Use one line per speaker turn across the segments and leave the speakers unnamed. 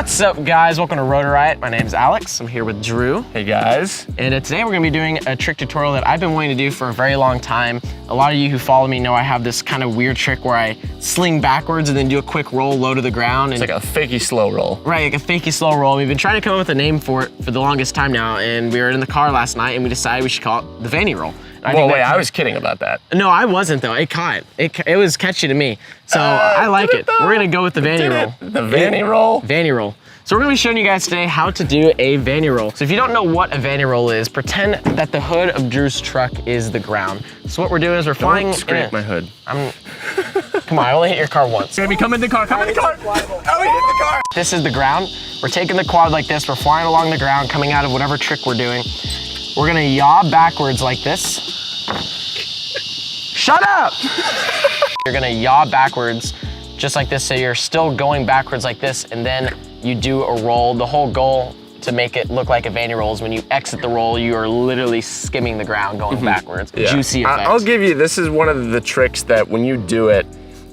What's up, guys? Welcome to Rotor Riot. My name is Alex. I'm here with Drew.
Hey guys.
And today we're gonna be doing a trick tutorial that I've been wanting to do for a very long time. A lot of you who follow me know I have this kind of weird trick where I sling backwards and then do a quick roll low to the ground.
And it's like a fakey slow roll.
Right, like a fakey slow roll. We've been trying to come up with a name for it for the longest time now, and we were in the car last night and we decided we should call it the Vanny roll.
Well, wait, I was kidding about that.
No, I wasn't though. It caught. It was catchy to me. So I like it. We're gonna go with the Vanny roll.
The Vanny roll?
Vanny roll. So we're gonna be showing you guys today how to do a Vanny roll. So if you don't know what a Vanny roll is, pretend that the hood of Drew's truck is the ground. So what we're doing is we're flying.
Don't scrape my hood.
Come on, I only hit your car once.
Baby, come in the car, come in the car. Oh, we hit the car.
This is the ground. We're taking the quad like this. We're flying along the ground, coming out of whatever trick we're doing. We're gonna yaw backwards like this. Shut up! You're gonna yaw backwards just like this, so you're still going backwards like this, and then you do a roll. The whole goal to make it look like a Vanny roll is when you exit the roll, you are literally skimming the ground going backwards. Yeah. Juicy effect.
I'll give you, this is one of the tricks that when you do it,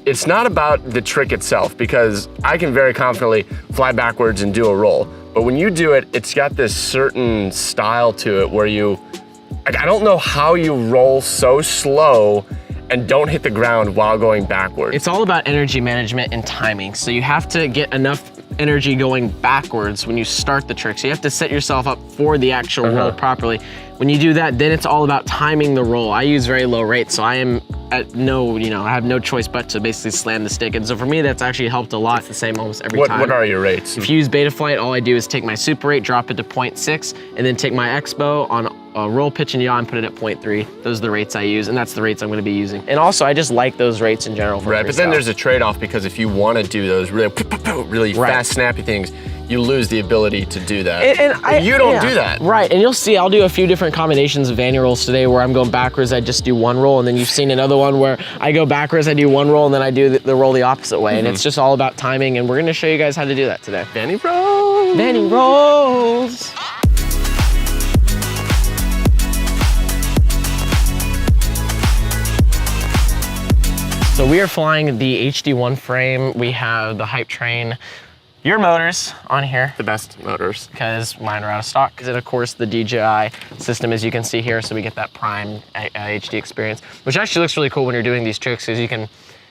it's not about the trick itself, because I can very confidently fly backwards and do a roll. But when you do it, it's got this certain style to it where you, like, I don't know how you roll so slow and don't hit the ground while going backwards.
It's all about energy management and timing. So you have to get enough energy going backwards when you start the trick. So you have to set yourself up for the actual roll properly. When you do that, then it's all about timing the roll. I use very low rates, so I am at no, I have no choice but to basically slam the stick. And so for me, that's actually helped a lot. It's the same almost every time.
What are your rates?
If you use Betaflight, all I do is take my super rate, drop it to 0.6, and then take my Expo on a roll, pitch, and yaw and put it at 0.3. Those are the rates I use, and that's the rates I'm gonna be using. And also, I just like those rates in general for
Right, but then there's a trade-off, because if you want to do those really fast, snappy things, you lose the ability to do that. And you don't do that.
Right, and you'll see I'll do a few different combinations of Vanny rolls today where I'm going backwards, I just do one roll, and then you've seen another one where I go backwards, I do one roll, and then I do the roll the opposite way. And it's just all about timing, and we're gonna show you guys how to do that today.
Vanny rolls!
Vanny rolls! So we are flying the HD1 frame. We have the Hype Train, your motors on here.
The best motors.
Because mine are out of stock. And of course the DJI system, as you can see here, so we get that prime HD experience, which actually looks really cool when you're doing these tricks, because you can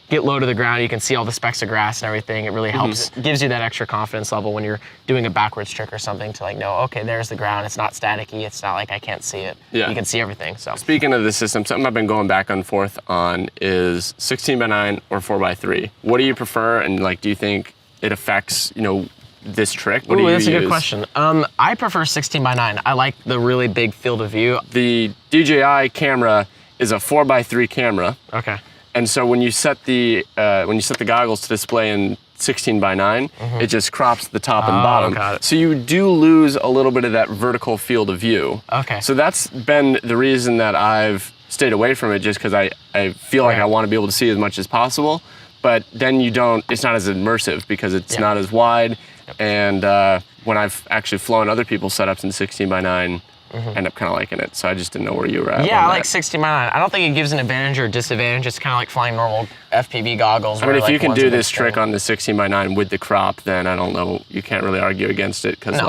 get low to the ground, you can see all the specks of grass and everything. It really helps, gives you that extra confidence level when you're doing a backwards trick or something, to like know, okay, there's the ground, it's not staticky, it's not like I can't see it. Yeah. You can see everything, so.
Speaking of the system, something I've been going back and forth on is 16:9 or 4:3. What do you prefer, and like, do you think it affects, this trick? What do you use?
That's a good question. I prefer 16:9. I like the really big field of view.
The DJI camera is a 4:3 camera.
Okay.
And so when you set the goggles to display in 16:9, it just crops the top and bottom.
Got it.
So you do lose a little bit of that vertical field of view.
Okay.
So that's been the reason that I've stayed away from it, just because I feel like I want to be able to see as much as possible. But then it's not as immersive, because it's not as wide. And when I've actually flown other people's setups in 16:9, end up kind of liking it. So I just didn't know where you were at.
Yeah, I like 16:9. I don't think it gives an advantage or disadvantage. It's kind of like flying normal FPV goggles.
I mean, if you can do this trick on the 16:9 with the crop, then I don't know, you can't really argue against it, because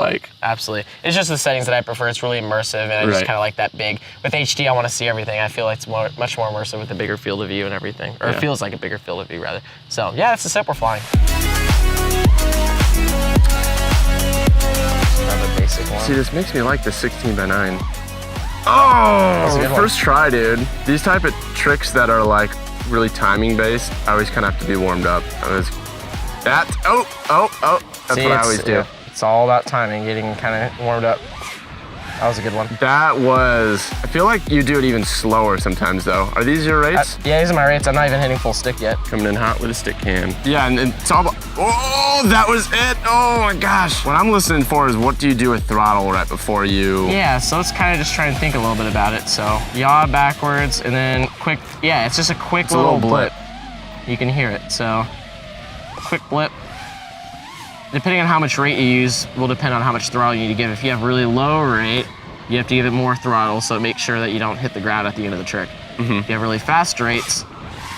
absolutely. It's just the settings that I prefer. It's really immersive, and I just kind of like that big. With HD, I want to see everything. I feel like it's much more immersive with a bigger field of view and everything. Or it feels like a bigger field of view, rather. So yeah, that's the setup we're flying. Another basic one.
See, this makes me like the 16:9. Oh, first try, dude. These type of tricks that are like really timing based, I always kind of have to be warmed up. That's what I always do.
It's all about timing, getting kind of warmed up. That was a good one.
I feel like you do it even slower sometimes though. Are these your rates?
Yeah, these are my rates. I'm not even hitting full stick yet.
Coming in hot with a stick cam. Yeah, and it's all about, that was it. Oh my gosh. What I'm listening for is, what do you do with throttle right before you?
Yeah, so let's kind of just try and think a little bit about it. So yaw backwards, and then quick, it's just a quick little blip. You can hear it, so quick blip. Depending on how much rate you use will depend on how much throttle you need to give. If you have really low rate, you have to give it more throttle, so make sure that you don't hit the ground at the end of the trick. If you have really fast rates,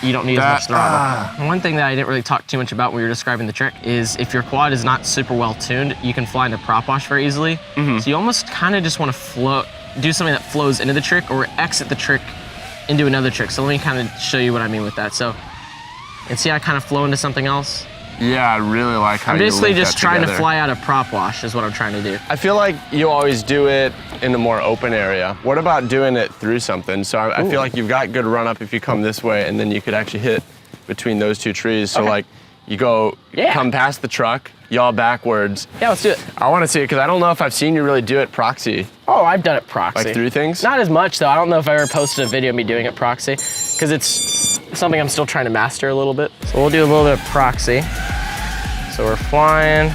you don't need as much throttle. One thing that I didn't really talk too much about when we were describing the trick is if your quad is not super well tuned, you can fly into prop wash very easily. So you almost kind of just want to do something that flows into the trick or exit the trick into another trick. So let me kind of show you what I mean with that. So, and see I kind of flow into something else?
Yeah, I really like how
I'm basically just trying
together.
to fly out of prop wash is what I'm trying to do.
I feel like you always do it in a more open area. What about doing it through something? So I feel like you've got good run up if you come this way, and then you could actually hit between those two trees. So like you go, come past the truck, yaw backwards.
Yeah, let's do it.
I want to see it because I don't know if I've seen you really do it proxy.
Oh, I've done it proxy.
Like through things?
Not as much though. I don't know if I ever posted a video of me doing it proxy because it's something I'm still trying to master a little bit. So we'll do a little bit of proxy. So we're flying.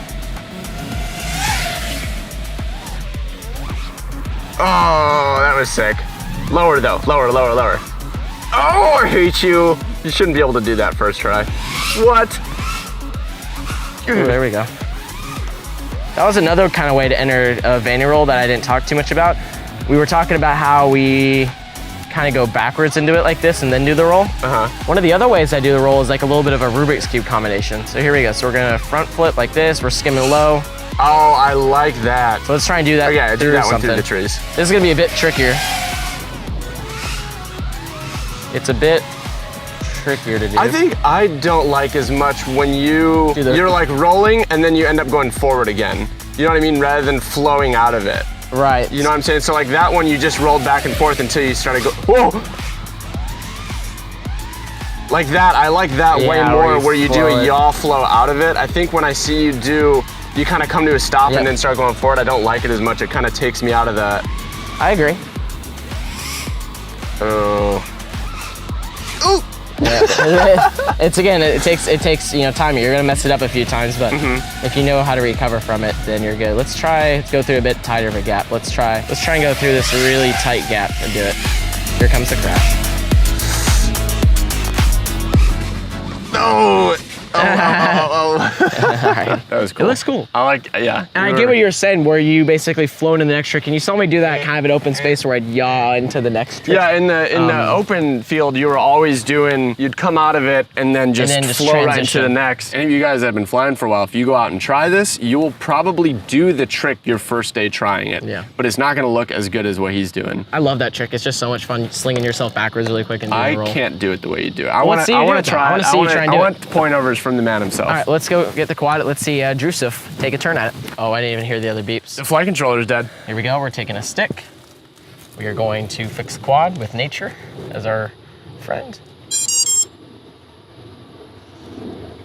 Oh, that was sick. Lower though, lower. Oh, I hate you. You shouldn't be able to do that first try. What?
Ooh, there we go. That was another kind of way to enter a Vanny roll that I didn't talk too much about. We were talking about how we kind of go backwards into it like this and then do the roll. One of the other ways I do the roll is like a little bit of a Rubik's Cube combination. So here we go. So we're gonna front flip like this. We're skimming low.
Oh, I like that.
So let's try and do that.
Okay, do that one through the trees.
This is gonna be a bit trickier. It's a bit trickier to do.
I think I don't like as much when you're like rolling and then you end up going forward again. You know what I mean? Rather than flowing out of it.
Right.
You know what I'm saying? So like that one, you just rolled back and forth until you started whoa! Like that, I like that way more where you do a yaw flow out of it. I think when I see you kind of come to a stop and then start going forward, I don't like it as much. It kind of takes me out of that.
I agree.
Oh.
Ooh. Yeah. It takes timing. You're gonna mess it up a few times, but if you know how to recover from it, then you're good. Let's go through a bit tighter of a gap. Let's try and go through this really tight gap and do it. Here comes the crash.
No. Oh.
All right.
That was cool.
It looks cool.
I like, yeah.
And I get what you're saying, where you basically flown in the next trick, and you saw me do that kind of an open space where I'd yaw into the next trick.
Yeah, in the open field, you were always you'd come out of it and then just flow right into the next. Any of you guys that have been flying for a while, if you go out and try this, you will probably do the trick your first day trying it. Yeah. But it's not gonna look as good as what he's doing.
I love that trick. It's just so much fun slinging yourself backwards really quick and doing a roll.
I can't do it the way you do it. I want to try it. I want point overs from the man himself.
All right, let's go get the quad. Let's see Drusuf take a turn at it. Oh, I didn't even hear the other beeps.
The flight controller's dead.
Here we go. We're taking a stick. We are going to fix the quad with nature as our friend.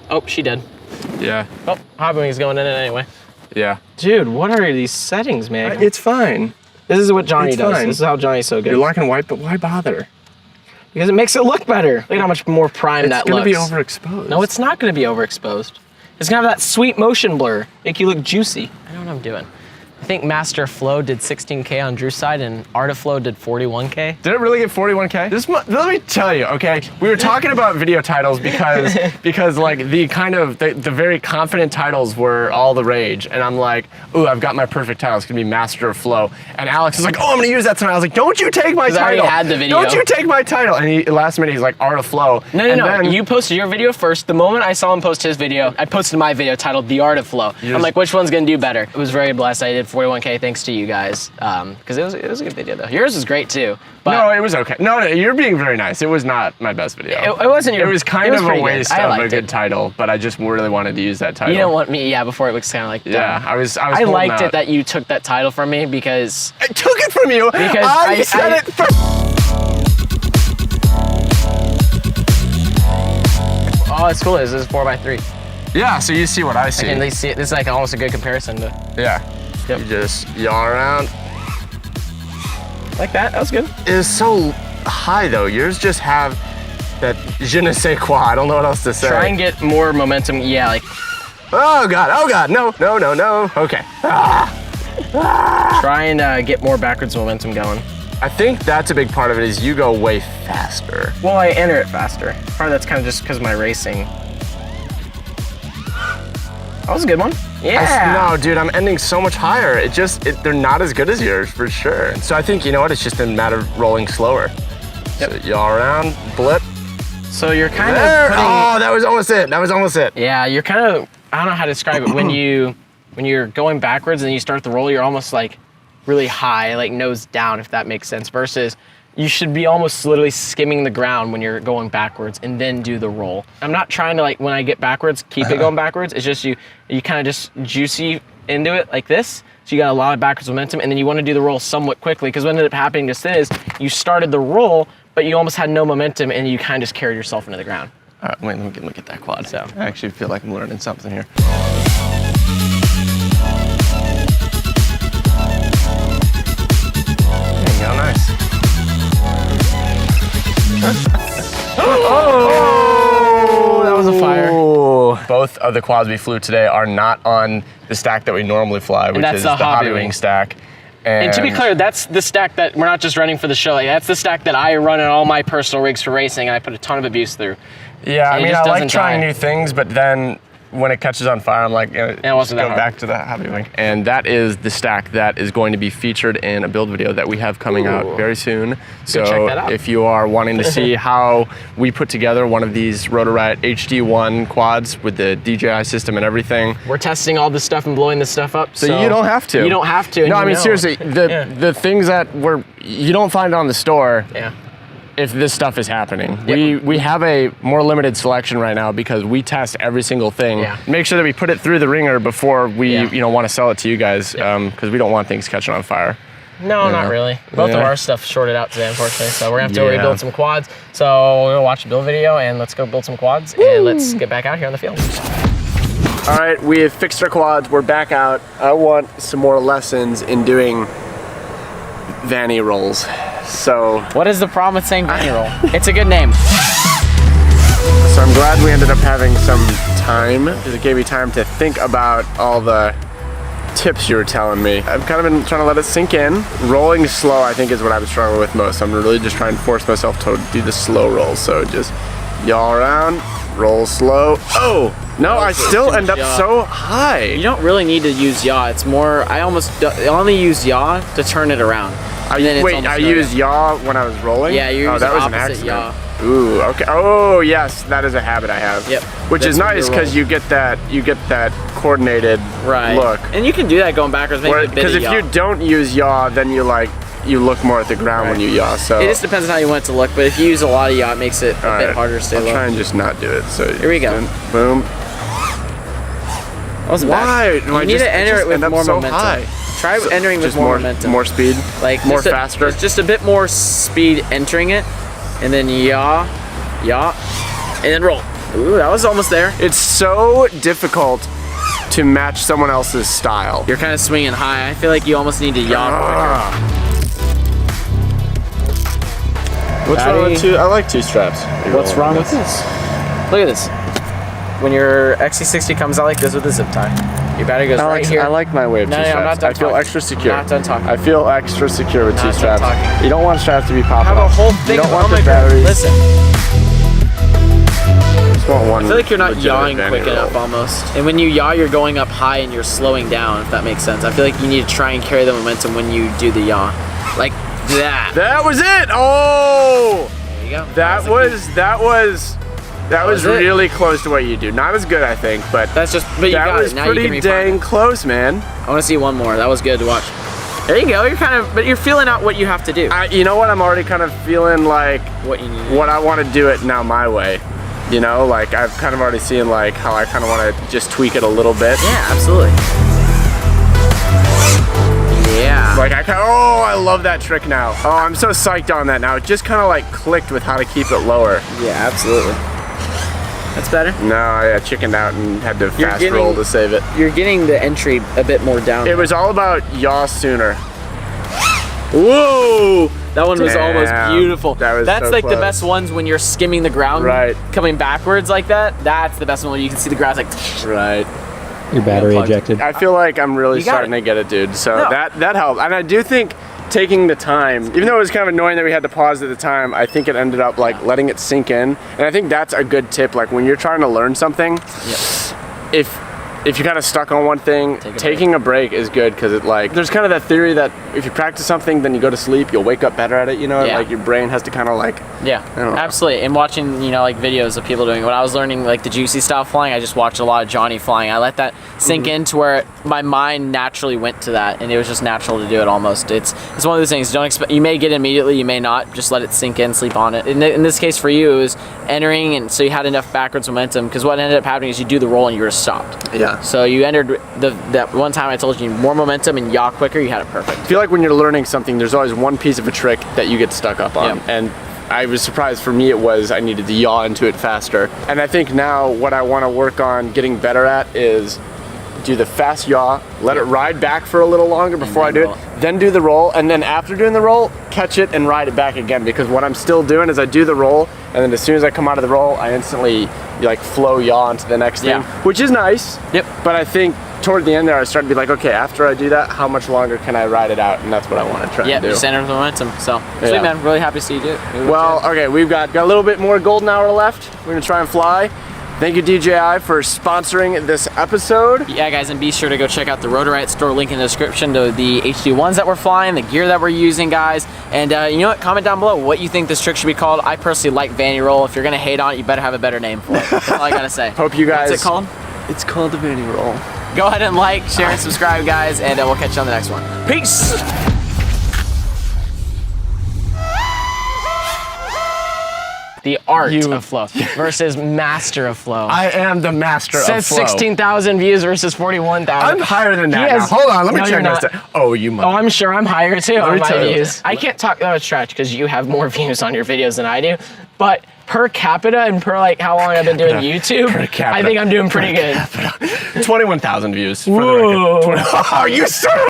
Oh, she did.
Yeah.
Oh, Hobbwing's going in it anyway.
Yeah.
Dude, what are these settings, man?
It's fine.
This is what Johnny does.
Fine.
This is how Johnny's so good.
You're black and white, but why bother?
Because it makes it look better. Look at how much more prime that looks.
It's gonna be overexposed.
No, it's not gonna be overexposed. It's gonna have that sweet motion blur, make you look juicy. I know what I'm doing. I think Master Flow did 16K on Drew's side and Art of Flow did 41K.
Did it really get 41K? Let me tell you, okay? We were talking about video titles because like the very confident titles were all the rage. And I'm like, ooh, I've got my perfect title. It's gonna be Master of Flow. And Alex is like, oh, I'm gonna use that tonight. I was like, don't you take my title. I already had the video. Don't you take my title. And last minute, he's like, Art of Flow.
No. You posted your video first. The moment I saw him post his video, I posted my video titled The Art of Flow. I'm like, which one's gonna do better? It was very blessed. I did 41K thanks to you guys. Because it was a good video though. Yours was great too. But
no, it was okay. No, you're being very nice. It was not my best video.
It wasn't your.
It was kind of a waste of a good title, but I just really wanted to use that title.
You don't want me, before it was kind of like.
Yeah, I was.
I liked it that you took that title from me because.
I took it from you.
Because
I said it first.
Oh, it's cool. This is 4x3.
Yeah, so you see what I see.
And they see it. This is like almost a good comparison to.
Yeah. Yep. You just yaw around.
Like that. That was good.
It's so high though. Yours just have that je ne sais quoi. I don't know what else to say.
Try and get more momentum. Yeah, like.
Oh God. No. Okay.
Try and get more backwards momentum going.
I think that's a big part of it is you go way faster.
Well, I enter it faster. Part of that's kind of just because of my racing. That was a good one. Yeah.
No, dude, I'm ending so much higher. They're not as good as yours for sure. So I think, you know what? It's just a matter of rolling slower. Yep. So yaw around, blip,
So you're kind of
Oh, that was almost it. That was almost it.
Yeah, you're kind of, I don't know how to describe it. When you're going backwards and you start the roll, you're almost like really high, like nose down, if that makes sense, versus you should be almost literally skimming the ground when you're going backwards and then do the roll. I'm not trying to, like, when I get backwards, keep it going backwards. It's just you kind of just juicy into it like this. So you got a lot of backwards momentum, and then you want to do the roll somewhat quickly, because what ended up happening just then is you started the roll, but you almost had no momentum, and you kind of just carried yourself into the ground.
All right, wait, let me look at that quad.
So
I actually feel like I'm learning something here. There you go, nice.
Oh, that was a fire.
Both of the quads we flew today are not on the stack that we normally fly, which is the Hobby Wing stack.
And to be clear, that's the stack that we're not just running for the show. Like, that's the stack that I run in all my personal rigs for racing, and I put a ton of abuse through.
Yeah, I mean, I like trying new things, but then when it catches on fire, I'm like,
it wasn't
go back to the Hobby Wing. And that is the stack that is going to be featured in a build video that we have coming out very soon. So
check that out.
If you are wanting to see how we put together one of these Rotor Riot HD1 quads with the DJI system and everything.
We're testing all this stuff and blowing this stuff up.
So you don't have to.
You don't have to.
No, I mean, seriously, the things that you don't find on the store.
Yeah.
If this stuff is happening. We have a more limited selection right now because we test every single thing.
Yeah.
Make sure that we put it through the ringer before we want to sell it to you guys, because we don't want things catching on fire.
No, not really. Both of our stuff shorted out today, unfortunately, so we're gonna have to rebuild some quads. So we're gonna watch a build video and let's go build some quads and let's get back out here on the field.
All right, we have fixed our quads. We're back out. I want some more lessons in doing Vanny rolls. So
what is the problem with saying Vanny roll? It's a good name.
So I'm glad we ended up having some time, because it gave me time to think about all the tips you were telling me. I've kind of been trying to let it sink in. Rolling slow, I think, is what I've been struggling with most. I'm really just trying to force myself to do the slow roll. So just yaw around, roll slow. Oh, no, I still end up so high.
You don't really need to use yaw. It's more, I only use yaw to turn it around.
Wait, I used yaw when I was rolling?
Yeah, you use
that was an
opposite
accident.
yaw.
Ooh, okay. Oh, yes, that is a habit I have.
Yep.
Which is nice because you get that coordinated look.
And you can do that going backwards.
Because if you don't use yaw, then you look more at the ground when you yaw. So
it just depends on how you want it to look. But if you use a lot of yaw, it makes it a bit harder to stay low.
I'll try and just not do it. So
here we go.
Boom.
That wasn't bad. You need to enter it with more momentum.
High.
Try entering with more momentum.
More speed?
Like
more faster?
Just a bit more speed entering it. And then yaw, and then roll. Ooh, that was almost there.
It's so difficult to match someone else's style.
You're kind of swinging high. I feel like you almost need to yaw quicker.
What's wrong with I like two straps.
What's wrong with this? Look at this. When your XC60 comes out like this with a zip tie, your battery goes right here.
I like my way of two straps.
I'm not done
I feel extra secure.
Not done talking.
I feel extra secure with two straps.
Talking.
You don't want straps to be popping
have
off.
a whole thing
you don't
of
want the batteries.
Listen.
Just want one.
I feel like you're not yawing quick enough almost. And when you yaw, you're going up high and you're slowing down, if that makes sense. I feel like you need to try and carry the momentum when you do the yaw. Like that.
That was it! Oh!
There you go.
That was really close to what you do. Not as good, I think, but
that's just. But you
that
got
was
it. Now
pretty
you can
dang close, man.
I want to see one more. That was good to watch. There you go. You're but you're feeling out what you have to do.
You know what? I'm already kind of feeling like
what you need.
What I want to do it now my way. You know, like I've kind of already seen like how I kind of want to just tweak it a little bit.
Yeah, absolutely. Yeah.
Like I love that trick now. Oh, I'm so psyched on that now. It just kind of like clicked with how to keep it lower.
Yeah, absolutely. That's better?
No, I chickened out and had to fast roll to save it.
You're getting the entry a bit more down.
It was all about yaw sooner.
Whoa! That one was almost beautiful.
That's
so like close. The best ones when you're skimming the ground, coming backwards like that. That's the best one where you can see the ground's like.
Right.
Your battery ejected.
I feel like I'm really starting to get it, dude. So that helped. And I do think taking the time, even though it was kind of annoying that we had to pause at the time, I think it ended up like letting it sink in. And I think that's a good tip. Like when you're trying to learn something, if if you're kind of stuck on one thing, taking a break is good because it like, there's kind of that theory that if you practice something, then you go to sleep, you'll wake up better at it, you know? Like your brain has to kind of like,
absolutely. And watching, you know, like videos of people doing, when I was learning like the juicy style flying, I just watched a lot of Johnny flying. I let that sink in to where my mind naturally went to that, and it was just natural to do it almost. It's one of those things, don't expect, you may get it immediately, you may not, just let it sink in, sleep on it. In this case for you, it was entering, and so you had enough backwards momentum, because what ended up happening is you do the roll and you were stopped.
Yeah.
So you entered that one time I told you more momentum and yaw quicker, you had it perfect.
I feel like when you're learning something, there's always one piece of a trick that you get stuck up on. And I was surprised, for me it was I needed to yaw into it faster. And I think now what I want to work on getting better at is do the fast yaw, let it ride back for a little longer before I do it, then do the roll, and then after doing the roll, catch it and ride it back again, because what I'm still doing is I do the roll, and then as soon as I come out of the roll, I instantly like flow yaw into the next thing, which is nice. But I think toward the end there, I started to be like, okay, after I do that, how much longer can I ride it out? And that's what I want to try and do.
Just enter the momentum. So, sweet man, really happy to see you do it.
Well, okay, we've got a little bit more golden hour left. We're gonna try and fly. Thank you, DJI, for sponsoring this episode.
Yeah, guys, and be sure to go check out the Rotor Riot store, link in the description to the HD1s that we're flying, the gear that we're using, guys. And you know what? Comment down below what you think this trick should be called. I personally like Vanny Roll. If you're gonna hate on it, you better have a better name for it. That's all I gotta say.
Hope you guys.
What's it called?
It's called the Vanny Roll.
Go ahead and like, share, and subscribe, guys, and we'll catch you on the next one. Peace! The art of flow versus master of flow.
I am the master of flow.
Says 16,000 views versus 41,000.
I'm higher than that now. Hold on, let me check this. Oh, you must.
Oh, I'm sure I'm higher too on my views.
I
I can't talk that much trash because you have more views on your videos than I do, but per capita and per like how long I've been doing YouTube, I think I'm doing pretty good.
21,000 views for the record. Oh, you son of a